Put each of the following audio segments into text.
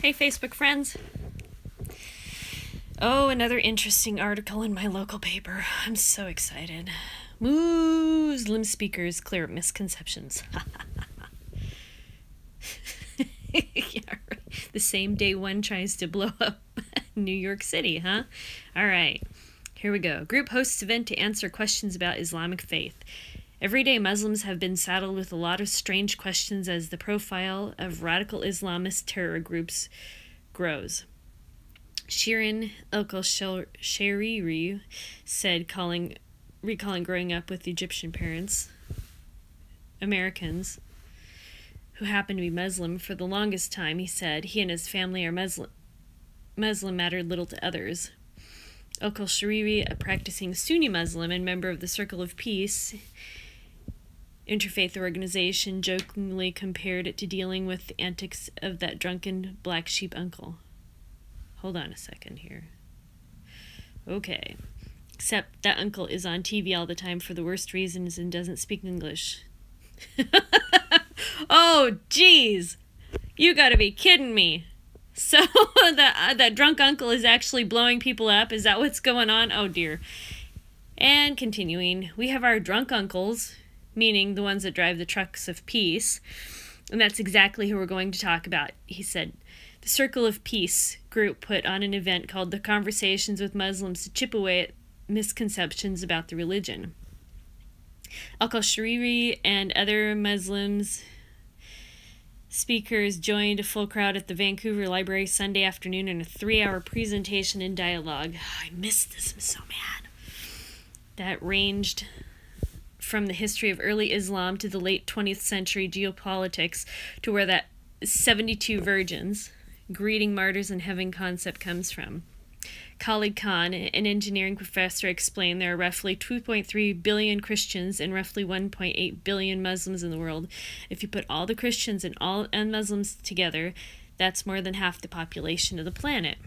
Hey, Facebook friends. Oh, another interesting article in my local paper. I'm so excited. Muslim speakers clear up misconceptions. Yeah, right. The same day one tries to blow up New York City, huh? All right, here we go. Group hosts event to answer questions about Islamic faith. Everyday Muslims have been saddled with a lot of strange questions as the profile of radical Islamist terror groups grows. Shirin al-Shariri said, recalling growing up with Egyptian parents, Americans, who happen to be Muslim. For the longest time, he said, he and his family are Muslim mattered little to others. Al-Shariri, a practicing Sunni Muslim and member of the Circle of Peace interfaith organization, jokingly compared it to dealing with the antics of that drunken black sheep uncle. Hold on a second here. Okay. Except that uncle is on TV all the time for the worst reasons and doesn't speak English. Oh, jeez. You gotta be kidding me. So that drunk uncle is actually blowing people up? Is that what's going on? Oh, dear. And continuing, we have our drunk uncles, meaning the ones that drive the trucks of peace, and that's exactly who we're going to talk about, he said. The Circle of Peace group put on an event called The Conversations with Muslims to chip away at misconceptions about the religion. Al-Shariri and other Muslims speakers joined a full crowd at the Vancouver Library Sunday afternoon in a 3-hour presentation and dialogue. Oh, I missed this. I'm so mad. That ranged from the history of early Islam to the late 20th century geopolitics to where that 72 virgins, greeting martyrs in heaven concept comes from. Khalid Khan, an engineering professor, explained there are roughly 2.3 billion Christians and roughly 1.8 billion Muslims in the world. If you put all the Christians and Muslims together, that's more than half the population of the planet.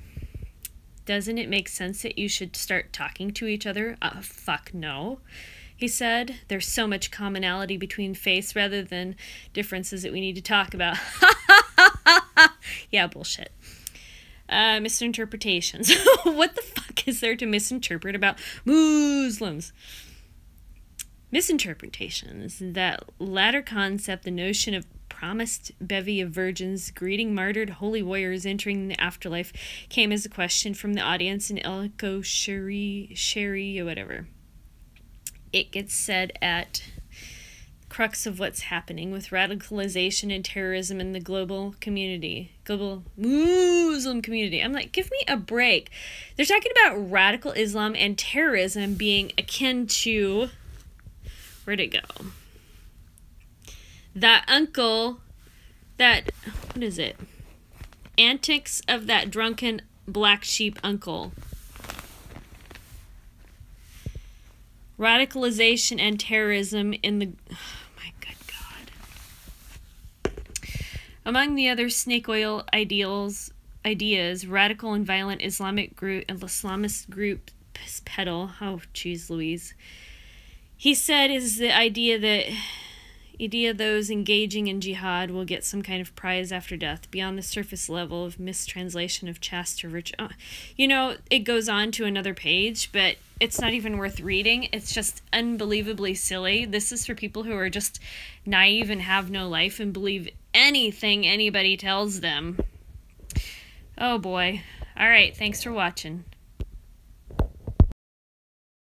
Doesn't it make sense that you should start talking to each other? Fuck no. He said, there's so much commonality between faiths rather than differences that we need to talk about. Yeah, bullshit. Misinterpretations. What the fuck is there to misinterpret about Muslims? Misinterpretations. That latter concept, the notion of promised bevy of virgins greeting martyred holy warriors entering the afterlife, came as a question from the audience in Al-Shariri or whatever. It gets said at crux of what's happening with radicalization and terrorism in the global Muslim community. I'm like, give me a break. They're talking about radical Islam and terrorism being akin to, where'd it go? That uncle, what is it? Antics of that drunken black sheep uncle. Radicalization and terrorism in the... Oh my good God. Among the other snake oil ideas, radical and violent Islamist group peddle, oh geez Louise, he said, is the idea those engaging in jihad will get some kind of prize after death beyond the surface level of mistranslation of chaste or virtue. You know, it goes on to another page, but it's not even worth reading. It's just unbelievably silly. This is for people who are just naive and have no life and believe anything anybody tells them. Oh boy. All right, thanks for watching.